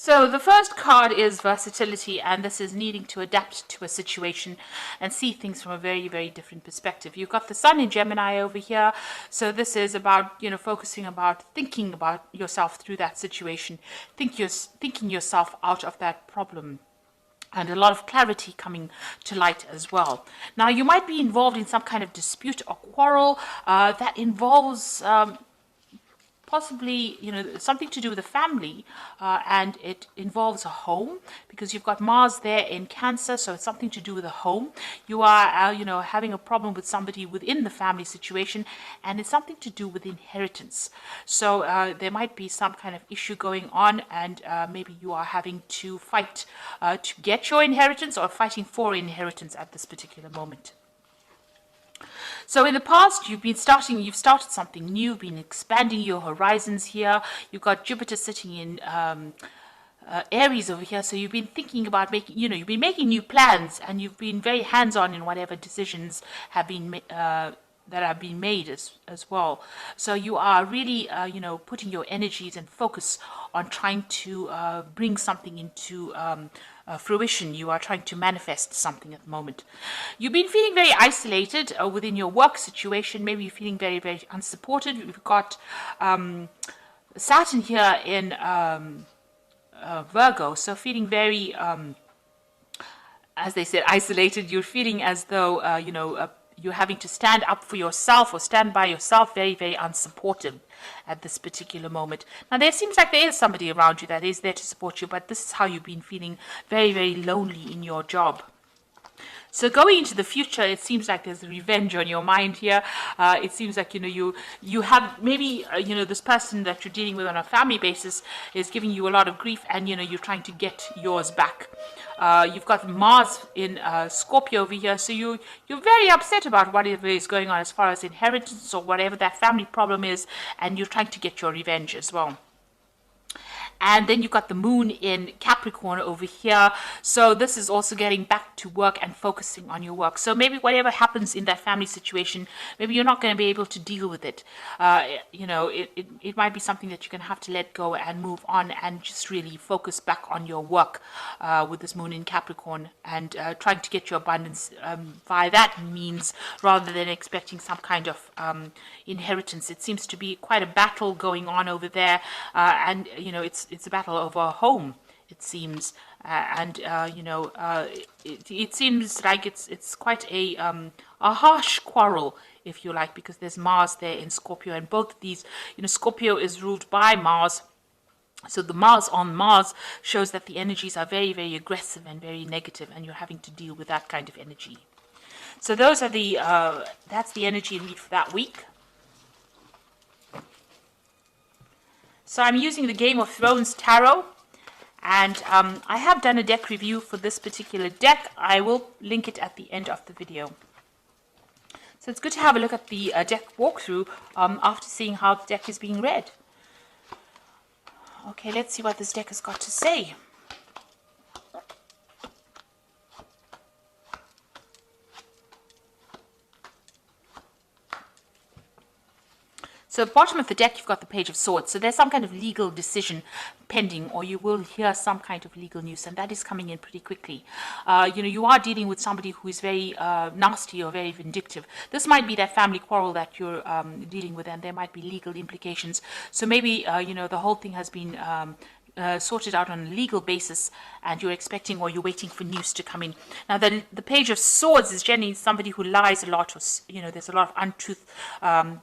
So the first card is versatility, and this is needing to adapt to a situation and see things from a very, very different perspective. You've got the sun in Gemini over here, so this is about, focusing about thinking about yourself through that situation, thinking yourself out of that problem. And a lot of clarity coming to light as well. Now, you might be involved in some kind of dispute or quarrel that involves possibly, something to do with the family, and it involves a home, because you've got Mars there in Cancer, so it's something to do with a home. You are, having a problem with somebody within the family situation, and it's something to do with inheritance. So there might be some kind of issue going on, and maybe you are having to fight to get your inheritance, or fighting for inheritance at this particular moment. So in the past, you've started something new, been expanding your horizons here. You've got Jupiter sitting in Aries over here. So you've been thinking about you've been making new plans, and you've been very hands-on in whatever decisions have been that have been made as well. So you are really, putting your energies and focus on trying to bring something into fruition. You are trying to manifest something at the moment. You've been feeling very isolated within your work situation. Maybe you're feeling very, very unsupported. We've got Saturn here in Virgo, so feeling very, as they said, isolated. You're feeling as though, you're having to stand up for yourself or stand by yourself, very, very unsupportive at this particular moment. Now, there seems like there is somebody around you that is there to support you, but this is how you've been feeling, very, very lonely in your job. So going into the future, it seems like there's revenge on your mind here. It seems like, you have maybe, this person that you're dealing with on a family basis is giving you a lot of grief, and, you're trying to get yours back. You've got Mars in Scorpio over here, so you're very upset about whatever is going on as far as inheritance or whatever that family problem is, and you're trying to get your revenge as well. And then you've got the moon in Capricorn over here. So this is also getting back to work and focusing on your work. So maybe whatever happens in that family situation, maybe you're not going to be able to deal with it. It might be something that you're going to have to let go and move on, and just really focus back on your work with this moon in Capricorn, and trying to get your abundance via that means, rather than expecting some kind of inheritance. It seems to be quite a battle going on over there, and it's a battle over a home, it seems, it seems like it's quite a harsh quarrel, if you like, because there's Mars there in Scorpio, and both of these, Scorpio is ruled by Mars. So the Mars on Mars shows that the energies are very, very aggressive and very negative, and you're having to deal with that kind of energy. So those are that's the energy read for that week. So I'm using the Game of Thrones Tarot, and I have done a deck review for this particular deck. I will link it at the end of the video. So it's good to have a look at the deck walkthrough after seeing how the deck is being read. Okay, let's see what this deck has got to say. So at the bottom of the deck, you've got the Page of Swords. So there's some kind of legal decision pending, or you will hear some kind of legal news, and that is coming in pretty quickly. You are dealing with somebody who is very nasty or very vindictive. This might be that family quarrel that you're dealing with, and there might be legal implications. So maybe, the whole thing has been sorted out on a legal basis, and you're expecting, or you're waiting for news to come in. Now, the Page of Swords is generally somebody who lies a lot, or there's a lot of untruth.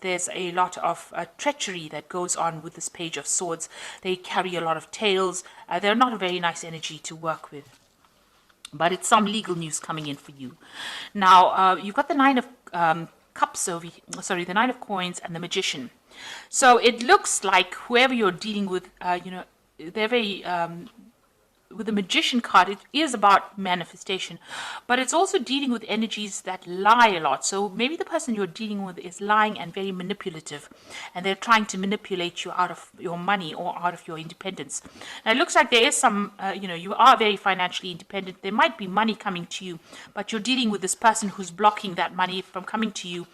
There's a lot of treachery that goes on with this Page of Swords. They carry a lot of tales. They're not a very nice energy to work with, but it's some legal news coming in for you. Now, you've got the Nine of Cups over here, the Nine of Coins and the Magician. So it looks like whoever you're dealing with, they're very, with the Magician card, it is about manifestation, but it's also dealing with energies that lie a lot. So maybe the person you're dealing with is lying and very manipulative, and they're trying to manipulate you out of your money or out of your independence. Now, it looks like there is some, you are very financially independent. There might be money coming to you, but you're dealing with this person who's blocking that money from coming to you.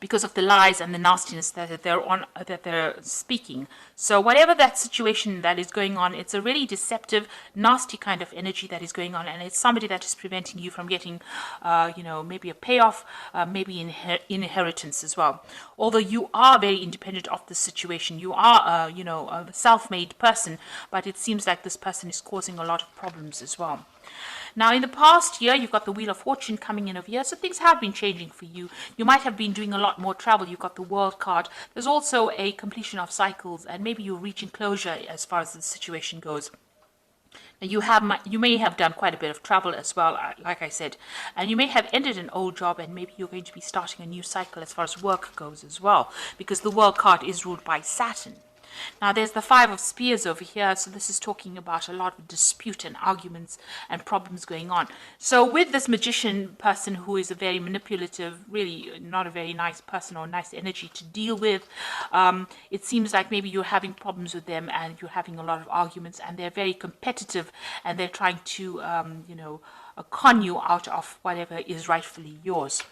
because of the lies and the nastiness that they're speaking. So whatever that situation that is going on, it's a really deceptive, nasty kind of energy that is going on, and it's somebody that is preventing you from getting, maybe a payoff, maybe inheritance as well. Although you are very independent of the situation, you are, a self-made person, but it seems like this person is causing a lot of problems as well. Now, in the past year, you've got the Wheel of Fortune coming in over here, so things have been changing for you. You might have been doing a lot more travel. You've got the World card. There's also a completion of cycles, and maybe you're reaching closure as far as the situation goes. Now, you may have done quite a bit of travel as well, like I said, and you may have ended an old job, and maybe you're going to be starting a new cycle as far as work goes as well, because the World card is ruled by Saturn. Now, there's the Five of Spears over here, so this is talking about a lot of dispute and arguments and problems going on. So with this magician person who is a very manipulative, really not a very nice person or nice energy to deal with, it seems like maybe you're having problems with them and you're having a lot of arguments, and they're very competitive, and they're trying to, con you out of whatever is rightfully yours.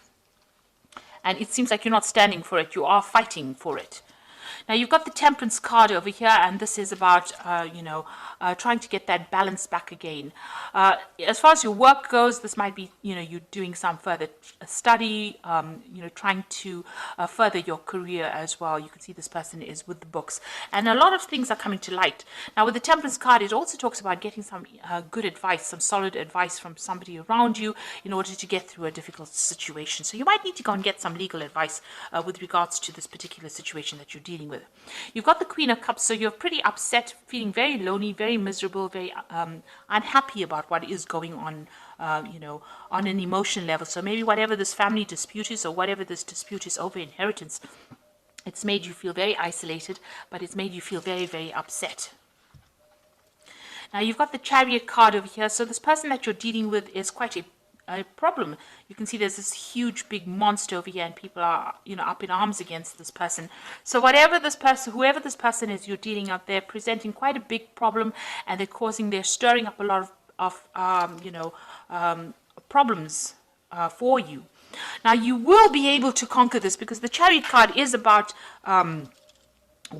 And it seems like you're not standing for it, you are fighting for it. Now, you've got the Temperance card over here, and this is about, trying to get that balance back again. As far as your work goes, this might be, you're doing some further study, trying to further your career as well. You can see this person is with the books, and a lot of things are coming to light. Now, with the Temperance card, it also talks about getting some good advice, some solid advice from somebody around you in order to get through a difficult situation. So you might need to go and get some legal advice with regards to this particular situation that you're dealing with. You've got the Queen of Cups, so you're pretty upset, feeling very lonely, very miserable, very unhappy about what is going on, on an emotion level. So maybe whatever this family dispute is, or whatever this dispute is over inheritance, it's made you feel very isolated, but it's made you feel very, very upset. Now, you've got the Chariot card over here, so this person that you're dealing with is quite a problem. You can see there's this huge big monster over here, and people are up in arms against this person. So whoever this person is you're dealing out there, presenting quite a big problem, and they're stirring up a lot of problems for you. Now, you will be able to conquer this, because the Chariot card is about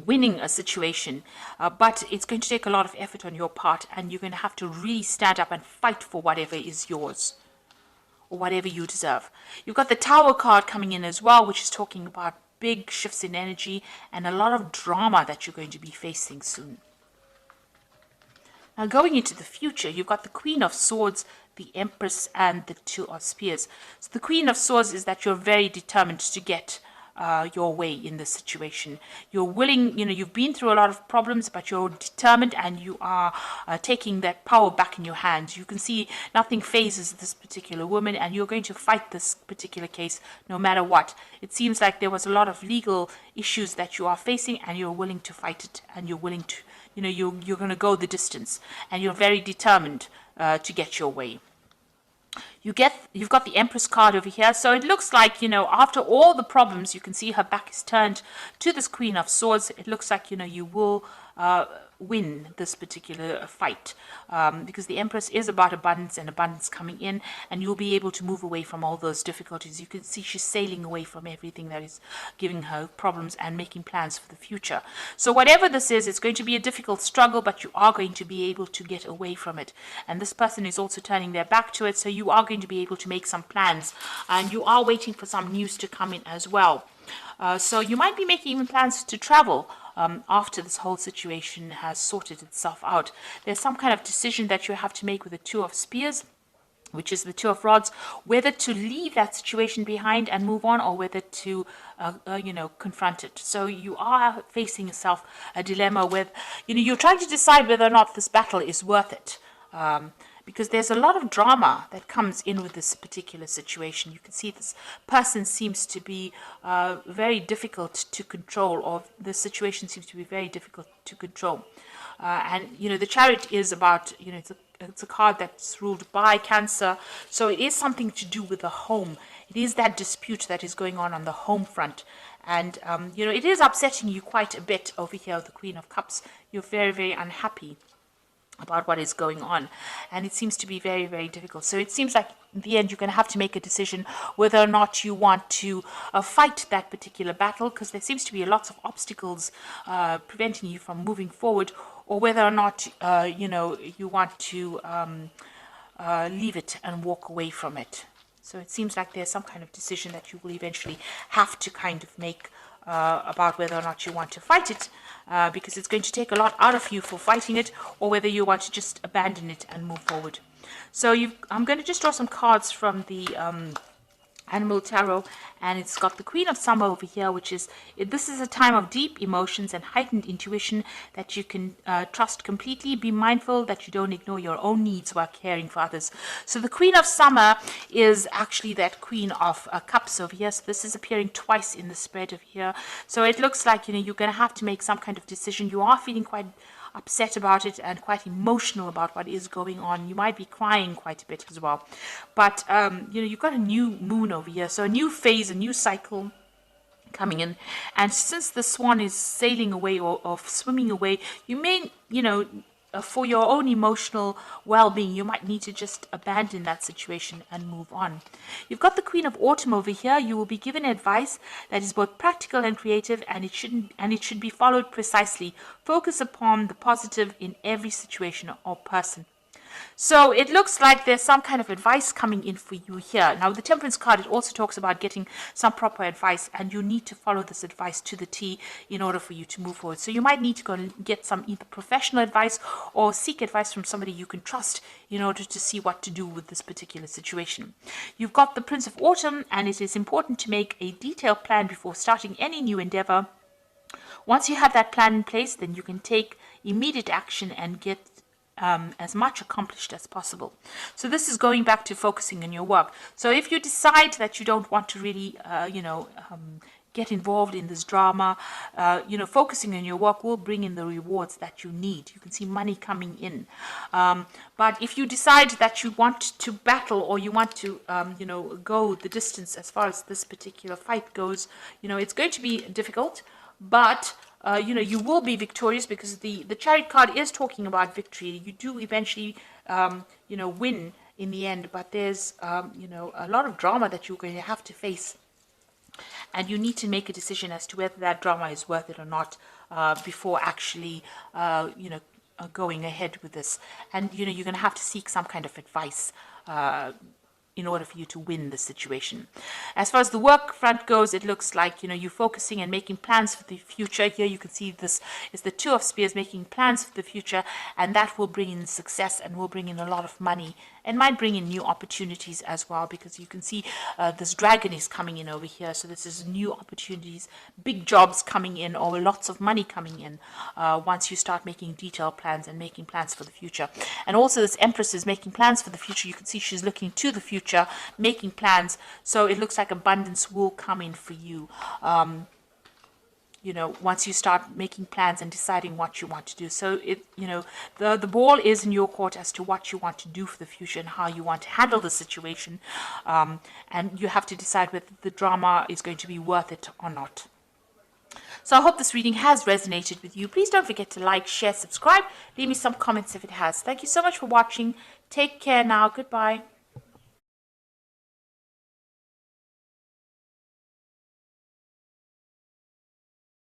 winning a situation, but it's going to take a lot of effort on your part, and you're going to have to really stand up and fight for whatever is yours, or whatever you deserve. You've got the Tower card coming in as well, which is talking about big shifts in energy and a lot of drama that you're going to be facing soon. Now, going into the future, you've got the Queen of Swords, the Empress, and the Two of Spears. So the Queen of Swords is that you're very determined to get your way in this situation. You're willing, you've been through a lot of problems, but you're determined, and you are taking that power back in your hands. You can see nothing phases this particular woman, and you're going to fight this particular case no matter what. It seems like there was a lot of legal issues that you are facing, and you're willing to fight it, and you're willing to, you're going to go the distance, and you're very determined to get your way. You've got the Empress card over here, so it looks like, after all the problems, you can see her back is turned to this Queen of Swords. It looks like, you will win this particular fight, because the Empress is about abundance and abundance coming in, and you'll be able to move away from all those difficulties. You can see she's sailing away from everything that is giving her problems and making plans for the future. So whatever this is, it's going to be a difficult struggle, but you are going to be able to get away from it. And this person is also turning their back to it, so you are going to be able to make some plans, and you are waiting for some news to come in as well. So you might be making even plans to travel after this whole situation has sorted itself out. There's some kind of decision that you have to make with the Two of Spears, which is the Two of Rods, whether to leave that situation behind and move on, or whether to, confront it. So you are facing yourself a dilemma where, you're trying to decide whether or not this battle is worth it. Because there's a lot of drama that comes in with this particular situation. You can see this person seems to be very difficult to control, or the situation seems to be very difficult to control. And, the Chariot is about, it's a card that's ruled by Cancer. So it is something to do with the home. It is that dispute that is going on the home front. And, it is upsetting you quite a bit over here with the Queen of Cups. You're very, very unhappy about what is going on, and it seems to be very, very difficult. So it seems like in the end you're going to have to make a decision whether or not you want to fight that particular battle, because there seems to be lots of obstacles preventing you from moving forward, or whether or not you want to leave it and walk away from it. So it seems like there's some kind of decision that you will eventually have to kind of make about whether or not you want to fight it, because it's going to take a lot out of you for fighting it, or whether you want to just abandon it and move forward. So I'm going to just draw some cards from the Animal Tarot, and it's got the Queen of Summer over here, which is, this is a time of deep emotions and heightened intuition that you can trust completely. Be mindful that you don't ignore your own needs while caring for others. So the Queen of Summer is actually that Queen of Cups over here. So this is appearing twice in the spread over here. So it looks like, you're going to have to make some kind of decision. You are feeling quite upset about it and quite emotional about what is going on. You might be crying quite a bit as well. But, you've got a new moon over here. So a new phase, a new cycle coming in. And since the swan is sailing away or swimming away, you may, for your own emotional well-being, you might need to just abandon that situation and move on. You've got the Queen of Autumn over here. You will be given advice that is both practical and creative, and it should be followed precisely. Focus upon the positive in every situation or person. So it looks like there's some kind of advice coming in for you here. Now, the Temperance card, it also talks about getting some proper advice, and you need to follow this advice to the T in order for you to move forward. So you might need to go and get some either professional advice or seek advice from somebody you can trust in order to see what to do with this particular situation. You've got the Prince of Autumn, and it is important to make a detailed plan before starting any new endeavor. Once you have that plan in place, then you can take immediate action and get as much accomplished as possible. So this is going back to focusing on your work. So if you decide that you don't want to really, get involved in this drama, focusing on your work will bring in the rewards that you need. You can see money coming in. But if you decide that you want to battle, or you want to, go the distance as far as this particular fight goes, it's going to be difficult, but you will be victorious, because the Chariot card is talking about victory. You do eventually, win in the end, but there's, a lot of drama that you're going to have to face. And you need to make a decision as to whether that drama is worth it or not before actually, going ahead with this. And, you're going to have to seek some kind of advice in order for you to win the situation. As far as the work front goes, it looks like, you're focusing and making plans for the future. Here you can see this is the Two of Spears, making plans for the future, and that will bring in success and will bring in a lot of money, and might bring in new opportunities as well, because you can see this dragon is coming in over here. So this is new opportunities, big jobs coming in, or lots of money coming in once you start making detailed plans and making plans for the future. And also this Empress is making plans for the future. You can see she's looking to the future, making plans. So it looks like abundance will come in for you. Once you start making plans and deciding what you want to do. So the ball is in your court as to what you want to do for the future and how you want to handle the situation. And you have to decide whether the drama is going to be worth it or not. So I hope this reading has resonated with you. Please don't forget to like, share, subscribe. Leave me some comments if it has. Thank you so much for watching. Take care now. Goodbye.